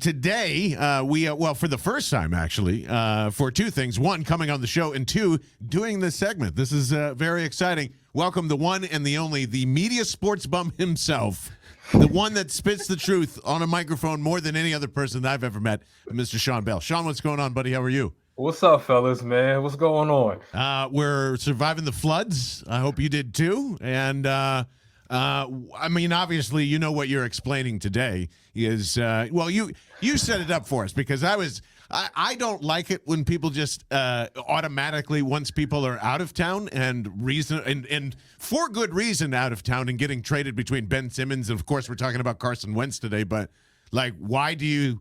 Today, well, for the first time, actually, for two things. One, coming on the show, and two, doing this segment. This is very exciting. Welcome the one and the only, the media sports bum himself, the one that spits the truth on a microphone more than any other person that I've ever met, Mr. Sean Bell. Sean, what's going on, buddy? How are you? What's up, fellas, man? What's going on? We're surviving the floods. I hope you did too. And I mean, obviously, you know what you're explaining today is, well, you set it up for us because I don't like it when people just automatically, once people are out of town and for good reason out of town and getting traded between Ben Simmons and, of course, we're talking about Carson Wentz today. But like, why do you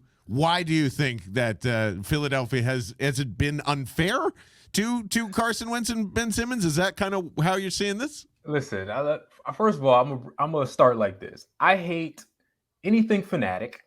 think that Philadelphia has it been unfair to Carson Wentz and Ben Simmons? Is that kind of how you're seeing this? Listen, first of all, I'm gonna start like this. I hate anything fanatic,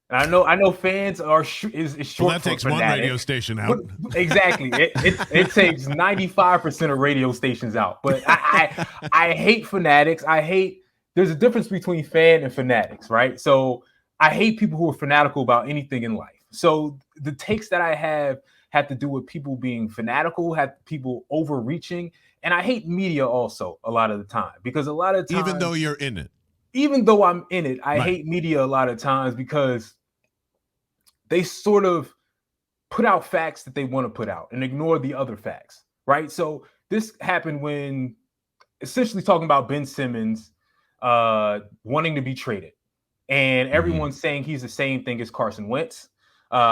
and I know fans are is short. Well, that takes fanatic. One radio station out. Exactly, it takes 95% of radio stations out. But I hate fanatics. There's a difference between fan and fanatics, right? So I hate people who are fanatical about anything in life. So the takes that I have to do with people being fanatical, have people overreaching. And I hate media also a lot of the time because a lot of times, even though you're in it, even though I'm in it, I hate media a lot of times because they sort of put out facts that they want to put out and ignore the other facts, right? So this happened when essentially talking about Ben Simmons wanting to be traded, and everyone's saying he's the same thing as Carson Wentz,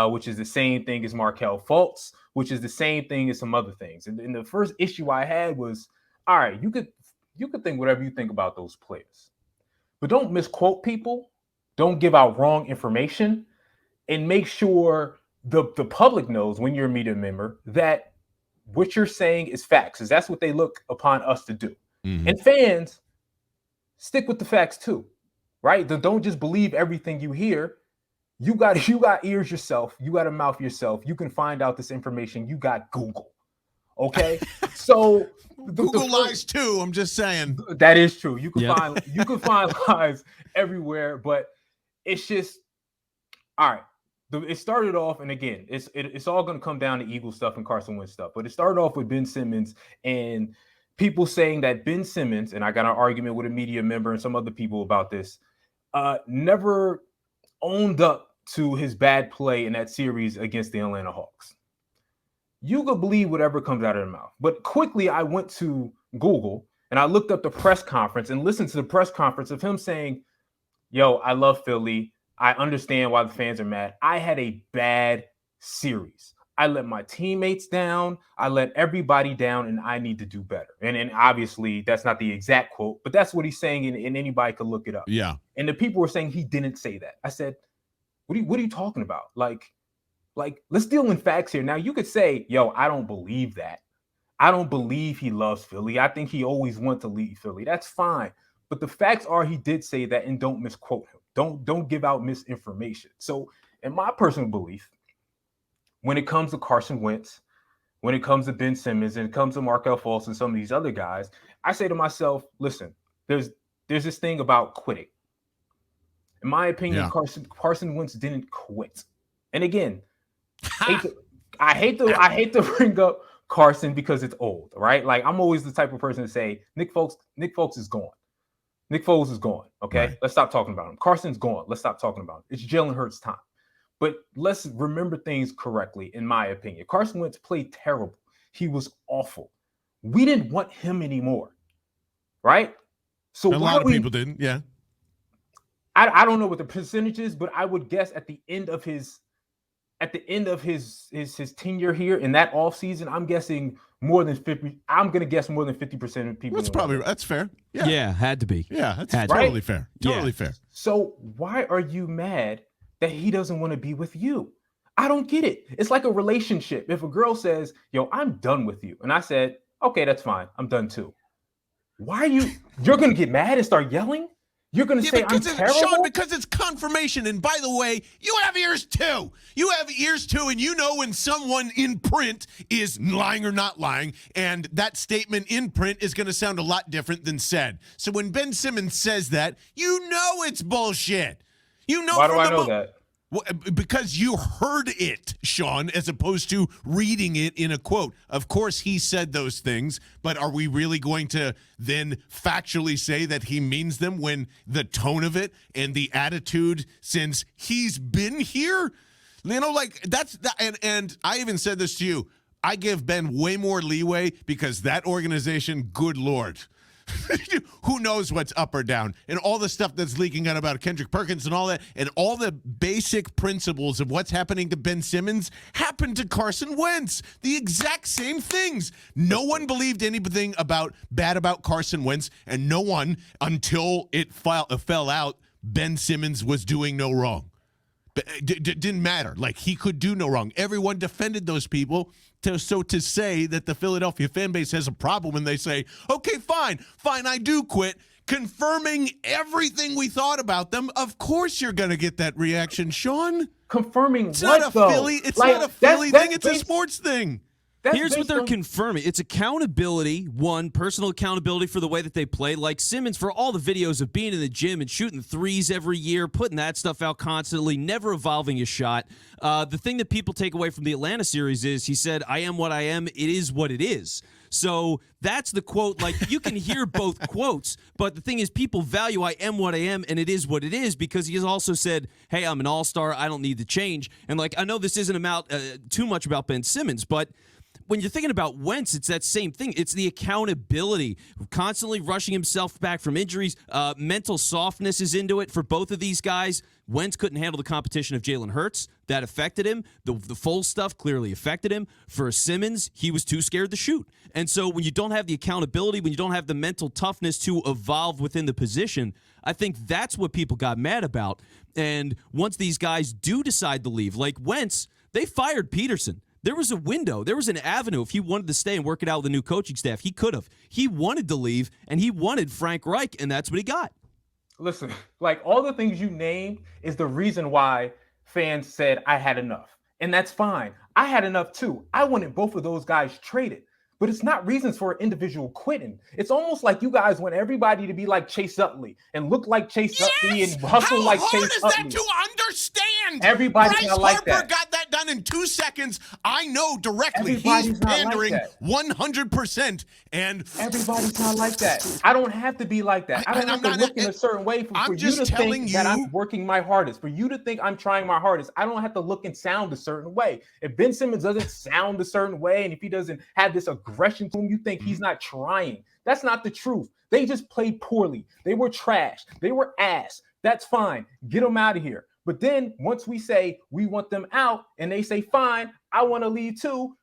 which is the same thing as Markelle Fultz, which is the same thing as some other things. And the first issue I had was, all right, you could think whatever you think about those players, but don't misquote people, don't give out wrong information, and make sure the public knows when you're a media member that what you're saying is facts, because that's what they look upon us to do. And fans, stick with the facts too, right? Don't just believe everything you hear. You got ears yourself. You got a mouth yourself. You can find out this information. You got Google. Okay, so Google lies too. I'm just saying that is true. You can find lies everywhere, but it's just all right. It started off, and again, it's all going to come down to Eagle stuff and Carson Wentz stuff. But it started off with Ben Simmons and people saying that Ben Simmons, and I got an argument with a media member and some other people about this, never owned up to his bad play in that series against the Atlanta Hawks. You could believe whatever comes out of their mouth. But quickly, I went to Google and I looked up the press conference and listened to the press conference of him saying, yo, I love Philly. I understand why the fans are mad. I had a bad series. I let my teammates down. I let everybody down, and I need to do better. And obviously, that's not the exact quote, but that's what he's saying, and anybody could look it up. Yeah. And the people were saying he didn't say that. I said, what are you talking about? Like, let's deal in facts here. Now, you could say, yo, I don't believe that. I don't believe he loves Philly. I think he always wanted to leave Philly. That's fine. But the facts are he did say that, and don't misquote him. Don't give out misinformation. So, in my personal belief, when it comes to Carson Wentz, when it comes to Ben Simmons, and it comes to Markelle Fultz and some of these other guys, I say to myself, listen, there's this thing about quitting. In my opinion, Carson Wentz didn't quit. And again, I hate to bring up Carson because it's old, right? Like, I'm always the type of person to say Nick Foles is gone. Nick Foles is gone. Okay, right. Let's stop talking about him. Carson's gone. Let's stop talking about him. It's Jalen Hurts' time. But let's remember things correctly, in my opinion. Carson Wentz played terrible. He was awful. We didn't want him anymore, right? So a lot of people didn't, yeah. I don't know what the percentage is, but I would guess at the end of his tenure here in that offseason, I'm guessing more than 50. I'm going to guess more than 50% of people. That's fair. Yeah, had to be. Yeah, that's totally fair. Totally fair. So why are you mad that he doesn't want to be with you? I don't get it. It's like a relationship. If a girl says, yo, I'm done with you, and I said, okay, that's fine. I'm done too. Why are you're going to get mad and start yelling? You're going to say I'm terrible? Sean, because it's confirmation. And by the way, you have ears too. You have ears too, and you know when someone in print is lying or not lying, and that statement in print is going to sound a lot different than said. So when Ben Simmons says that, you know it's bullshit. You know. Why do I know that? Well, because you heard it, Sean, as opposed to reading it in a quote. Of course, he said those things, but are we really going to then factually say that he means them when the tone of it and the attitude since he's been here? You know, like and I even said this to you. I give Ben way more leeway because that organization, good Lord. Who knows what's up or down, and all the stuff that's leaking out about Kendrick Perkins and all that, and all the basic principles of what's happening to Ben Simmons happened to Carson Wentz. The exact same things. No one believed anything bad about Carson Wentz, and no one, until it fell out, Ben Simmons was doing no wrong. Didn't matter. Like, he could do no wrong. Everyone defended those people. So to say that the Philadelphia fan base has a problem when they say, okay, fine, I do quit, confirming everything we thought about them, of course you're going to get that reaction, Sean. Confirming it's what, not a though? Philly. It's not a Philly thing. It's a sports thing. Here's what they're confirming. It's accountability, one, personal accountability for the way that they play. Like Simmons, for all the videos of being in the gym and shooting threes every year, putting that stuff out constantly, never evolving his shot. The thing that people take away from the Atlanta series is he said, I am what I am. It is what it is. So that's the quote. Like, you can hear both quotes, but the thing is, people value I am what I am, and it is what it is, because he has also said, hey, I'm an all-star. I don't need to change. And, like, I know this isn't about too much about Ben Simmons, but when you're thinking about Wentz, it's that same thing. It's the accountability, constantly rushing himself back from injuries. Mental softness is into it for both of these guys. Wentz couldn't handle the competition of Jalen Hurts. That affected him. The full stuff clearly affected him. For Simmons, he was too scared to shoot. And so when you don't have the accountability, when you don't have the mental toughness to evolve within the position, I think that's what people got mad about. And once these guys do decide to leave, like Wentz, they fired Peterson. There was a window. There was an avenue. If he wanted to stay and work it out with the new coaching staff, he could have. He wanted to leave, and he wanted Frank Reich, and that's what he got. Listen, like, all the things you named is the reason why fans said I had enough. And that's fine. I had enough too. I wanted both of those guys traded. But it's not reasons for an individual quitting. It's almost like you guys want everybody to be like Chase Utley and look like Chase Utley and hustle like Chase Utley. How hard is that to understand? Everybody's Bryce not like Harper that. got that done in 2 seconds. I know directly. Everybody's He's not like pandering that. 100%. And everybody's not like that. I don't have to be like that. I don't have to look in a certain way for you to think that I'm working my hardest. For you to think I'm trying my hardest, I don't have to look and sound a certain way. If Ben Simmons doesn't sound a certain way, and if he doesn't have this aggression to him, you think he's not trying. That's not the truth. They just played poorly. They were trash. They were ass. That's fine. Get them out of here. But then once we say we want them out and they say, fine, I want to leave too,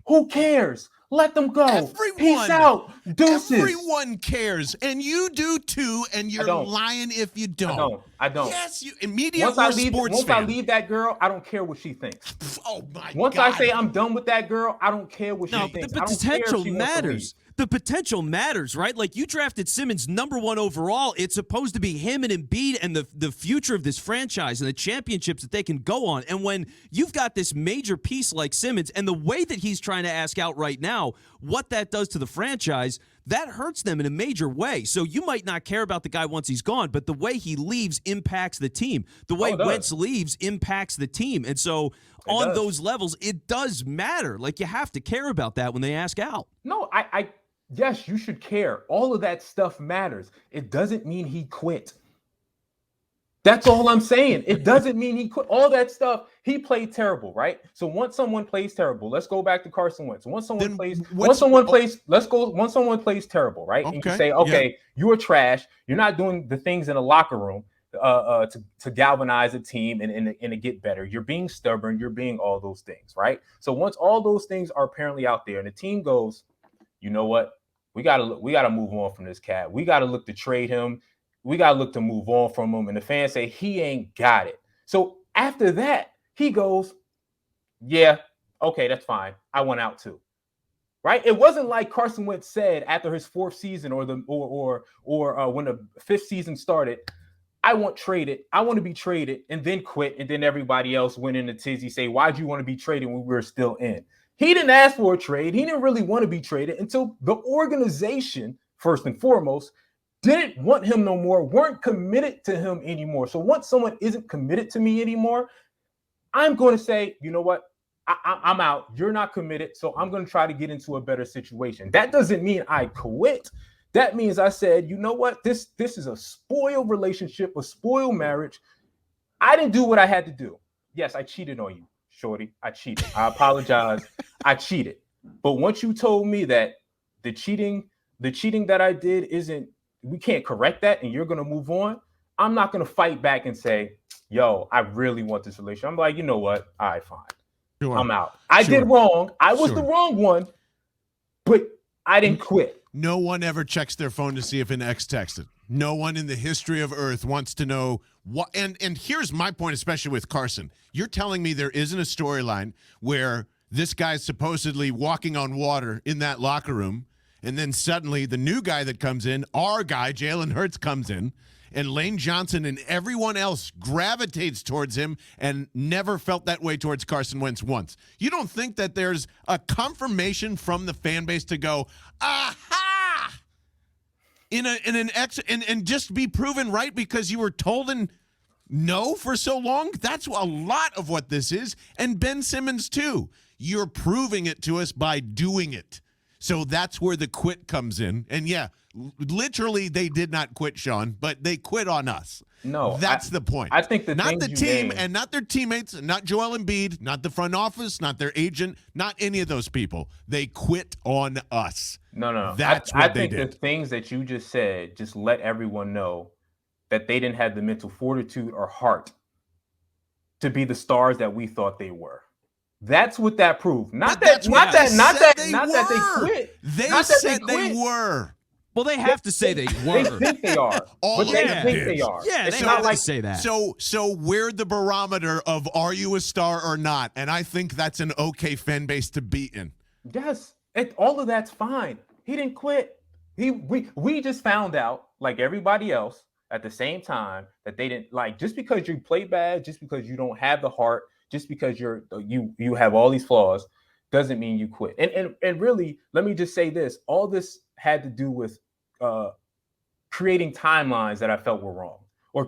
who cares? Let them go. Everyone, peace out. Deuces. Everyone cares. And you do too. And you're lying if you don't. I don't. Yes, you immediately sports Once fan. I leave that girl, I don't care what she thinks. Oh my Once God. I say I'm done with that girl, I don't care what she thinks. The potential matters. The potential matters, right? Like, you drafted Simmons #1 overall. It's supposed to be him and Embiid and the future of this franchise and the championships that they can go on. And when you've got this major piece like Simmons and the way that he's trying to ask out right now, what that does to the franchise, that hurts them in a major way. So you might not care about the guy once he's gone, but the way he leaves impacts the team. The way Wentz leaves impacts the team. And so on those levels, it does matter. Like, you have to care about that when they ask out. No, yes, you should care. All of that stuff matters. It doesn't mean he quit. That's all I'm saying. It doesn't mean he quit. All that stuff, he played terrible, right? So once someone plays terrible, let's go back to Carson Wentz. Once someone plays terrible, right? And you say, okay, you're trash. You're not doing the things in a locker room to galvanize a team and to get better. You're being stubborn. You're being all those things, right? So once all those things are apparently out there and the team goes, you know what? We gotta move on from this cat. We gotta look to trade him. We gotta look to move on from him. And the fans say he ain't got it. So after that, he goes, yeah, okay, that's fine. I want out too. Right? It wasn't like Carson Wentz said after his 4th season or when the 5th season started, I want traded. I want to be traded, and then quit. And then everybody else went in a tizzy, say, why'd you want to be traded when we were still in? He didn't ask for a trade. He didn't really want to be traded until the organization, first and foremost, didn't want him no more, weren't committed to him anymore. So once someone isn't committed to me anymore, I'm going to say, you know what? I'm out. You're not committed. So I'm going to try to get into a better situation. That doesn't mean I quit. That means I said, you know what? This is a spoiled relationship, a spoiled marriage. I didn't do what I had to do. Yes, I cheated on you, shorty. I cheated. I apologize. I cheated. But once you told me that the cheating that I did isn't, we can't correct that and you're going to move on, I'm not going to fight back and say, yo, I really want this relationship. I'm like, you know what? All right, fine. Sure. I'm out. I did wrong. I was the wrong one, but I didn't quit. No one ever checks their phone to see if an ex texted. No one in the history of Earth wants to know what. And here's my point, especially with Carson. You're telling me there isn't a storyline where this guy's supposedly walking on water in that locker room, and then suddenly the new guy that comes in, our guy, Jalen Hurts, comes in, and Lane Johnson and everyone else gravitates towards him and never felt that way towards Carson Wentz once. You don't think that there's a confirmation from the fan base to go, aha, and just be proven right because you were told no for so long? That's a lot of what this is. And Ben Simmons too. You're proving it to us by doing it. So that's where the quit comes in. And yeah, literally they did not quit, Sean, but they quit on us. No, that's the point. I think not the team and not their teammates, not Joel Embiid, not the front office, not their agent, not any of those people. They quit on us. No. That's what they did. I think the things that you just said just let everyone know that they didn't have the mental fortitude or heart to be the stars that we thought they were. That's what that proved. Not that they quit. They said they were. Well, they have to say they were. They think they are. But they think they are. Yeah, it's they not have like to say that. So we're the barometer of are you a star or not? And I think that's an okay fan base to be in. Yes, all of that's fine. He didn't quit. We just found out, like everybody else, at the same time that they didn't, like, just because you play bad, just because you don't have the heart, just because you have all these flaws, doesn't mean you quit. And really, let me just say this: all this had to do with creating timelines that I felt were wrong, or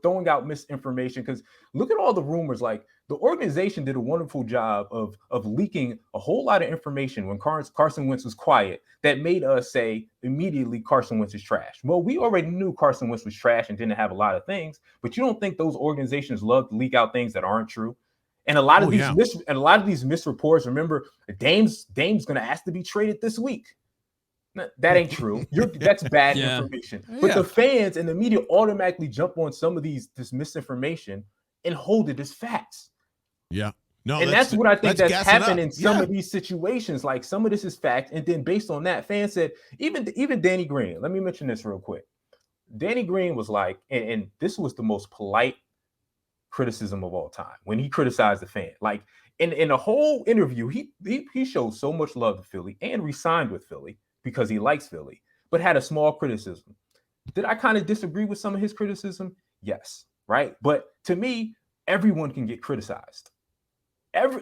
throwing out misinformation. Because look at all the rumors. Like, the organization did a wonderful job of leaking a whole lot of information when Carson Wentz was quiet that made us say immediately Carson Wentz is trash. Well, we already knew Carson Wentz was trash and didn't have a lot of things, but you don't think those organizations love to leak out things that aren't true? And a lot of these misreports. Remember, Dame's going to ask to be traded this week. That ain't true. That's bad information. But the fans and the media automatically jump on some of this misinformation and hold it as facts. Yeah. No, and that's what I think that's happened in some of these situations. Like, some of this is fact, and then based on that, fans said, even Danny Green. Let me mention this real quick. Danny Green was like, and this was the most polite criticism of all time when he criticized the fan. Like, in a whole interview, he showed so much love to Philly and re-signed with Philly because he likes Philly, but had a small criticism. Did I kind of disagree with some of his criticism? Yes, right? But to me, everyone can get criticized.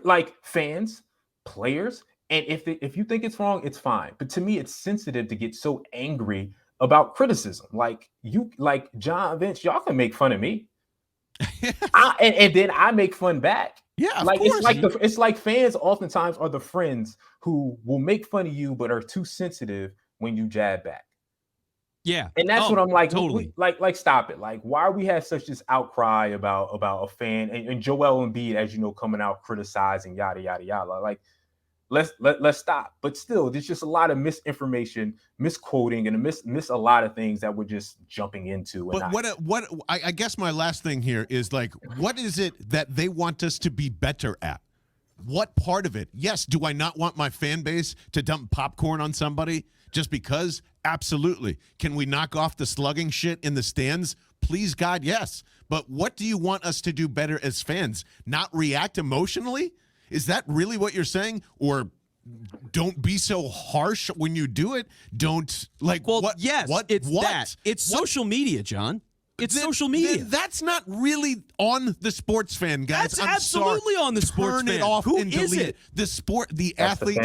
Like fans, players, and if you think it's wrong, it's fine. But to me, it's sensitive to get so angry about criticism. Like John Vince, y'all can make fun of me. and then I make fun back. Yeah, like it's like fans oftentimes are the friends who will make fun of you but are too sensitive when you jab back. Yeah, and that's what I'm like. Totally. Like stop it. Like, why we have such this outcry about a fan and Joel Embiid, as you know, coming out criticizing yada yada yada. Like, let's stop. But still, there's just a lot of misinformation, misquoting, and miss a lot of things that we're just jumping into. But I guess my last thing here is, like, what is it that they want us to be better at? What part of it? Yes, do I not want my fan base to dump popcorn on somebody just because? Absolutely. Can we knock off the slugging shit in the stands? Please, God, yes. But what do you want us to do better as fans? Not react emotionally? Is that really what you're saying? Or don't be so harsh when you do it? Don't, like, well, what? Yes, what? It's what? that. It's social media, John. It's social media. That's not really on the sports fan, guys. That's absolutely on the sports fan. Turn it off and delete it. The sport, the athlete,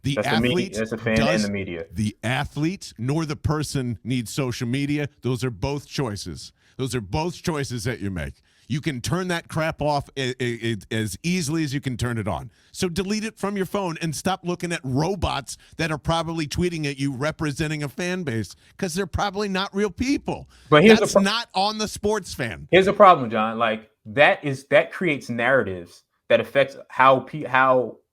the athlete. That's a fan and the media. The athlete nor the person needs social media. Those are both choices. Those are both choices that you make. You can turn that crap off as easily as you can turn it on. So delete it from your phone and stop looking at robots that are probably tweeting at you representing a fan base, because they're probably not real people. But here's That's not on the sports fan. Here's a problem, John. Like that creates narratives that affects how people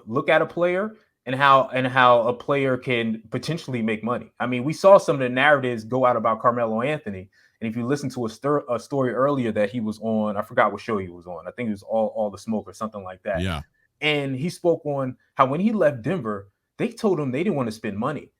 look at a player and how a player can potentially make money. I mean, we saw some of the narratives go out about Carmelo Anthony. And if you listen to a story earlier that he was on, I forgot what show he was on. I think it was All the Smoke or something like that. Yeah. And he spoke on how when he left Denver, they told him they didn't want to spend money.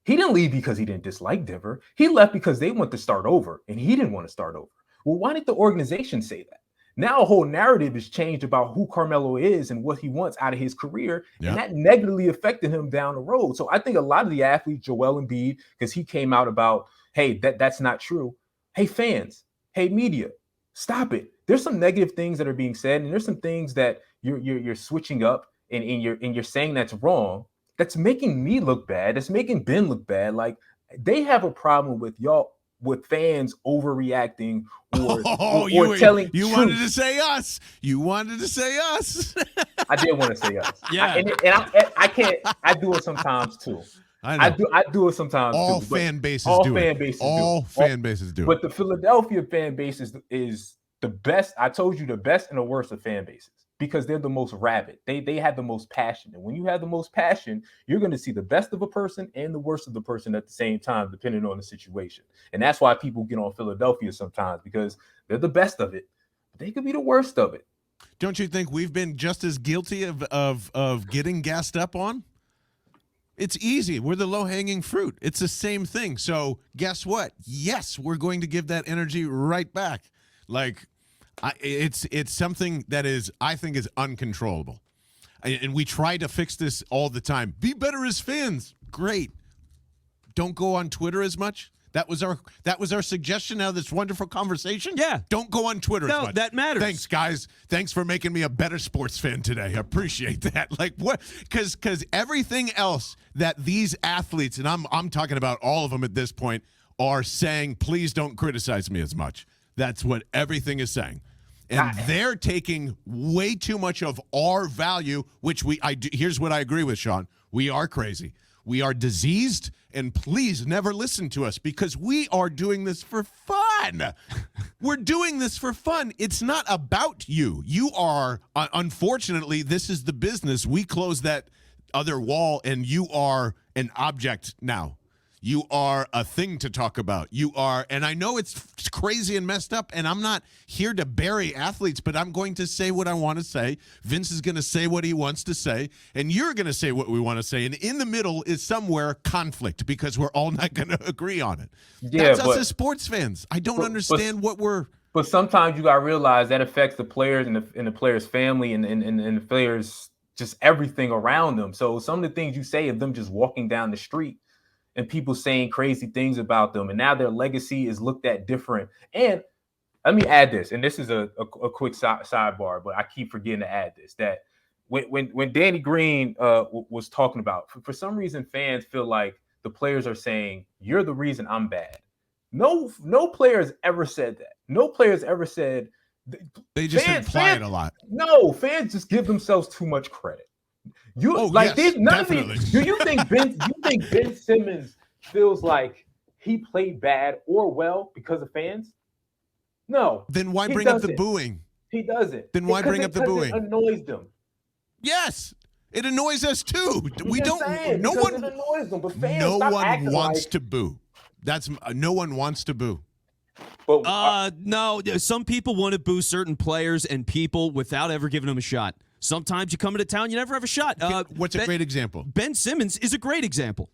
He didn't leave because he didn't dislike Denver. He left because they want to start over, and he didn't want to start over. Well, why did the organization say that? Now a whole narrative has changed about who Carmelo is and what he wants out of his career, and that negatively affected him down the road. So I think a lot of the athletes, Joel Embiid, because he came out about, hey, that's not true. Hey, fans, hey, media, stop it. There's some negative things that are being said, and there's some things that you're switching up and you're saying that's wrong. That's making me look bad. That's making Ben look bad. Like they have a problem with y'all, with fans overreacting or telling. You wanted to say us. You wanted to say us. I did want to say us. Yeah, I can't. I do it sometimes too. I do it sometimes. All too, fan bases all do fan it. Bases all do. fan bases do it. But the Philadelphia fan base is the best. I told you, the best and the worst of fan bases, because they're the most rabid. They have the most passion. And when you have the most passion, you're going to see the best of a person and the worst of the person at the same time, depending on the situation. And that's why people get on Philadelphia sometimes, because they're the best of it, but they could be the worst of it. Don't you think we've been just as guilty of getting gassed up on? It's easy. We're the low-hanging fruit. It's the same thing. So guess what? Yes, we're going to give that energy right back. Like, it's something that I think is uncontrollable. And we try to fix this all the time. Be better as fans. Great. Don't go on Twitter as much. That was our suggestion out of this wonderful conversation. Yeah. Don't go on Twitter as much. That matters. Thanks, guys. Thanks for making me a better sports fan today. I appreciate that. Like what? Because everything else that these athletes, and I'm talking about all of them at this point, are saying, please don't criticize me as much. That's what everything is saying. And they're taking way too much of our value, which here's what I agree with, Sean. We are crazy. We are diseased, and please never listen to us, because we are doing this for fun. We're doing this for fun. It's not about you. You are, unfortunately, this is the business. We close that other wall, and you are an object now. You are a thing to talk about. You are, and I know it's crazy and messed up, and I'm not here to bury athletes, but I'm going to say what I want to say. Vince is going to say what he wants to say, and you're going to say what we want to say. And in the middle is somewhere conflict, because we're all not going to agree on it. Yeah, that's us as sports fans. I don't understand what we're. But sometimes you got to realize that affects the players and the players' family and the players, just everything around them. So some of the things you say of them just walking down the street, and people saying crazy things about them, and now their legacy is looked at different. And let me add this, and this is a quick sidebar, but I keep forgetting to add this, that when Danny Green was talking about, for some reason, fans feel like the players are saying, you're the reason I'm bad. No players ever said that. No players ever said. They just imply it a lot. No, fans just give themselves too much credit. Definitely. Do you think Ben Simmons feels like he played bad or well because of fans? No. Then why bring up the booing? He doesn't. Then why bring up the booing? It annoys them. Yes, it annoys us too. We don't. Saying, no one. It annoys them, but fans no stop one wants like, to boo. No one wants to boo. But no. Some people want to boo certain players and people without ever giving them a shot. Sometimes you come into town, you never have a shot. What's a great example? Ben Simmons is a great example.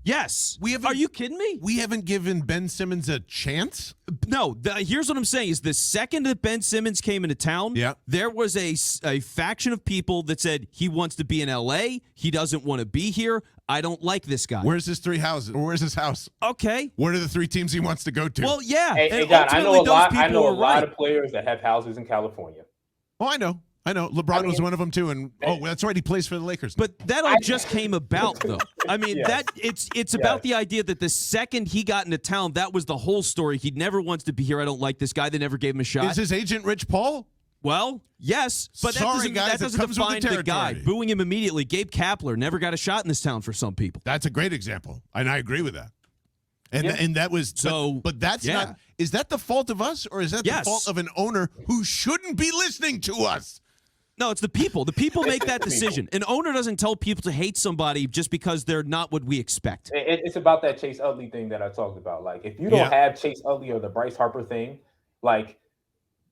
Yes. Are you kidding me? We haven't given Ben Simmons a chance? No. Here's what I'm saying is the second that Ben Simmons came into town, there was a faction of people that said he wants to be in L.A., he doesn't want to be here, I don't like this guy. Where's his 3 houses? Or where's his house? Okay. What are the 3 teams he wants to go to? Well, yeah. Hey, God, I know a lot of players that have houses in California. Oh, I know. I know. LeBron was mean- one of them too, and that's right. He plays for the Lakers. But that all just came about, though. I mean, Yes. it's about the idea that the second he got into town, that was the whole story. He never wants to be here. I don't like this guy. They never gave him a shot. Is his agent Rich Paul? Well, yes, but Sorry, guys, that it doesn't comes with the define the guy. territory. Booing him immediately. Gabe Kapler never got a shot in this town for some people. That's a great example, and I agree with that. And Yeah. and that was So, but that's yeah. not. Is that the fault of us, or is that the Yes. fault of an owner who shouldn't be listening to us? No, it's the people. The people make that decision. An owner doesn't tell people to hate somebody just because they're not what we expect. It's about that Chase Utley thing that I talked about. Like, if you don't have Chase Utley or the Bryce Harper thing, like,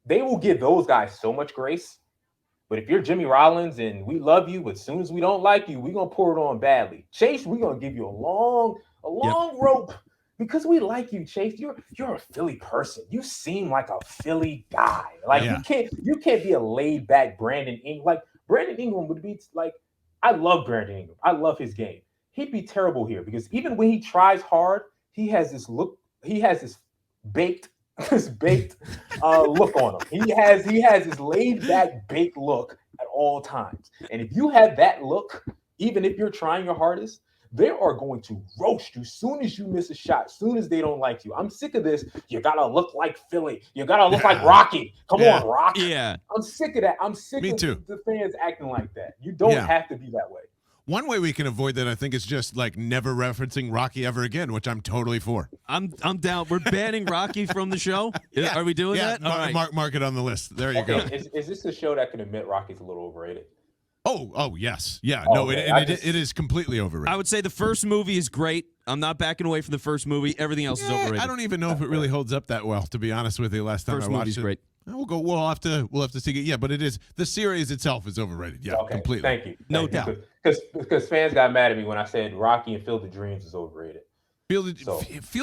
they will give those guys so much grace. But if you're Jimmy Rollins and we love you, but as soon as we don't like you, we're gonna pour it on badly. Chase, we're gonna give you a long rope because we like you, Chase. You're a Philly person. You seem like a Philly guy. Like you can't be a laid back Brandon Ingram. Like Brandon Ingram would be like, I love Brandon Ingram. I love his game. He'd be terrible here because even when he tries hard, he has this look. He has this baked look on him. He has this laid back baked look at all times. And if you have that look, even if you're trying your hardest, they are going to roast you soon as you miss a shot, soon as they don't like you. I'm sick of this. You gotta look like Philly. You gotta look like Rocky. Come on, Rock. Yeah. I'm sick of that. I'm sick Me of too. the fans acting like that. You don't have to be that way. One way we can avoid that, I think, is just like never referencing Rocky ever again, which I'm totally for. I'm down. We're banning Rocky from the show. Are we doing that? All right. Mark it on the list. There you go. Is this a show that can admit Rocky's a little overrated? Oh, yes. Yeah. Oh, No, okay. it is completely overrated. I would say the first movie is great. I'm not backing away from the first movie. Everything else is overrated. I don't even know if it really holds up that well, to be honest with you. Last time First I watched movie's it, great. We'll have to see it. Yeah, but it is the series itself is overrated. Yeah, Okay, completely. Thank you. No doubt. Because fans got mad at me when I said Rocky and Field of Dreams is overrated. Field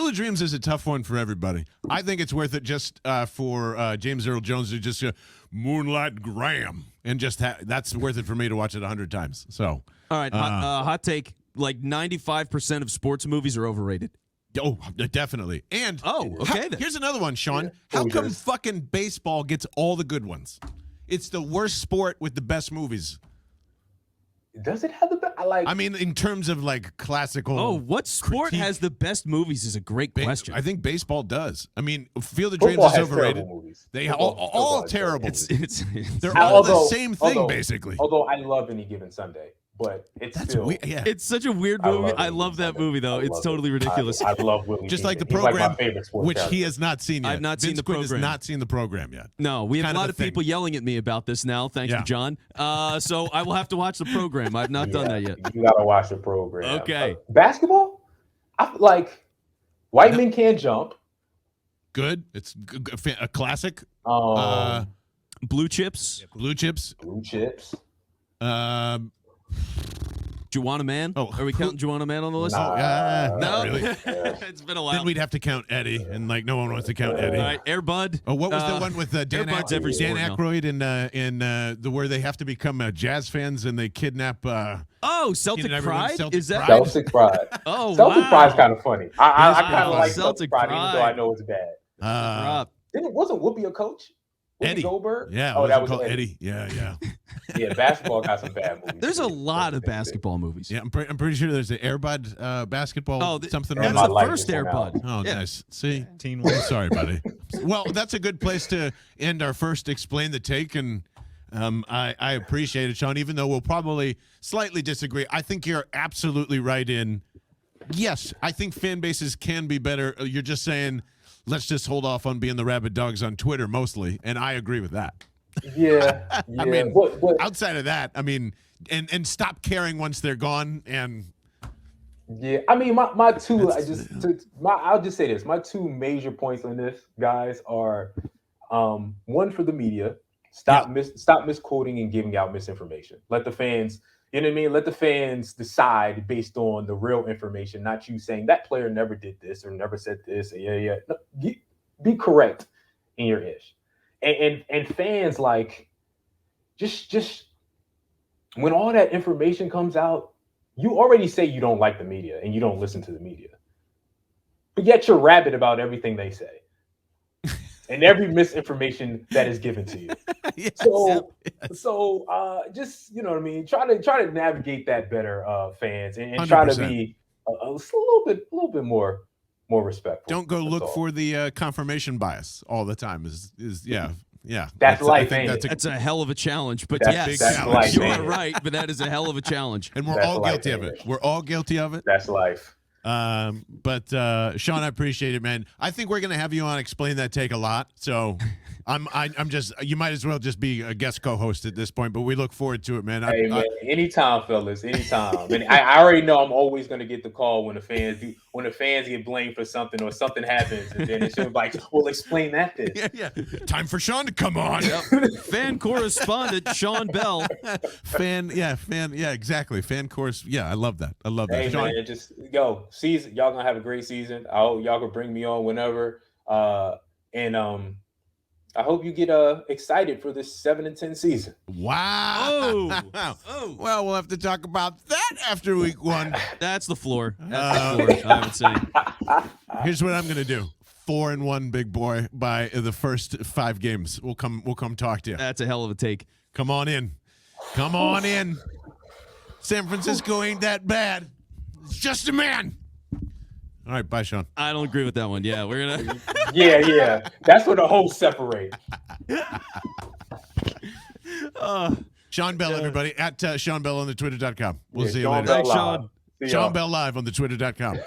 of Dreams is a tough one for everybody. I think it's worth it just for James Earl Jones to just Moonlight Graham and just that's worth it for me to watch it 100 times. So, all right, hot take: like 95% of sports movies are overrated. Oh, definitely. And okay. Then. Here's another one, Sean. How come fucking baseball gets all the good ones? It's the worst sport with the best movies. Does it have the best? I mean, in terms of like classical. Oh, what sport critique, has the best movies is a great question. I think baseball does. I mean, Field of Football Dreams is has overrated. terrible movies. They Football all has terrible. It's They're all the same thing, basically. Although I love Any Given Sunday, but it's still. Yeah. It's such a weird movie. I love that movie though. It's totally ridiculous. I love Willie. Just like the He's like program, my favorite sports which character. he has not seen yet. I've not seen Vince the Quinn has program. not seen the program yet. No, we have Kind a of lot the of people thing. yelling at me about this now. Thanks Yeah. to John. So I will have to watch the program. I've not done that yet. You gotta watch the program. Okay. Basketball, I like White Men Can't Jump. Good. It's a classic. Blue Chips. Blue Chips. Blue Chips. Juwanna Man. Oh, Are we counting Juwanna Man on the list? Nah. no, not really. It's been a while. Then we'd have to count Eddie, and like no one wants to count Eddie. All right, Air Bud. Oh, what was the one with Dan, Bud's every Dan sport now. Aykroyd in the where they have to become Jazz fans and they kidnap? Oh, Celtic everyone Pride. Celtic Is that? Pride? Celtic Pride. Oh, Celtic wow. Pride's kind of funny. I It is kind of like Celtic Celtic Pride, even Pride. though I know it's bad. Uh, Wasn't Whoopi a coach? Whoopi Eddie. Goldberg? Yeah. Oh, was that it was called Eddie. Eddie. Yeah. Yeah, basketball got some bad movies. There's a lot of basketball movies. Yeah, I'm pretty sure there's an Air Bud basketball something. That's or not the other. like first this Air one Bud. Oh, Yeah. nice. See, Teen I'm sorry, buddy. Well, that's a good place to end our first Explain the Take, and I appreciate it, Sean. Even though we'll probably slightly disagree, I think you're absolutely right. Yes, I think fan bases can be better. You're just saying, let's just hold off on being the rabid dogs on Twitter mostly, and I agree with that. Yeah. I mean, but outside of that, I mean, and stop caring once they're gone. And yeah, I mean, my two. I'll just say this: my two major points on this, guys, are one for the media. Stop misquoting and giving out misinformation. Let the fans, you know what I mean? Let the fans decide based on the real information, not you saying that player never did this or never said this. Yeah. No, be correct in your ish. And fans like just when all that information comes out, you already say you don't like the media and you don't listen to the media, but yet you're rabid about everything they say. and every misinformation that is given to you. Yes. So just, you know what I mean, try to navigate that better, fans, and try to 100%. be a little bit more respectful. Don't go That's look all. for the confirmation bias all the time. Is yeah. That's life, I think ain't it? That's a hell of a challenge, but That's- yes, that's life, you man. are right. But that is a hell of a challenge. and we're That's all life, guilty of ain't it. it? We're all guilty of it. That's life. But Sean, I appreciate it, man. I think we're gonna have you on Explain That Take a lot. So I'm just you might as well just be a guest co-host at this point. But we look forward to it, man. Hey man, anytime, fellas, anytime. And I already know I'm always gonna get the call when the fans get blamed for something or something happens, and then it's just like, well, explain that then. yeah. Time for Sean to come on. Fan correspondent Sean Bell. Fan, exactly. Fan course. Yeah, I love that. Hey Sean, man, just go season. Y'all gonna have a great season. I hope y'all can bring me on whenever. And I hope you get excited for this 7-10 season. wow. Oh. Well, we'll have to talk about that after week 1. That's the floor. That's the floor, I would say. Here's what I'm gonna do. 4-1, big boy. By the first 5 games, we'll come talk to you. That's a hell of a take. Come on in. Come on in. San Francisco ain't that bad. It's just a man. All right, bye, Sean. I don't agree with that one. Yeah, we're gonna. Yeah. That's where the hosts separate. Sean Bell, everybody, at Sean Bell on the Twitter.com. We'll Yeah, see you Sean later. Bell Thanks, Live. Sean. See y'all. Sean Bell live on the Twitter.com.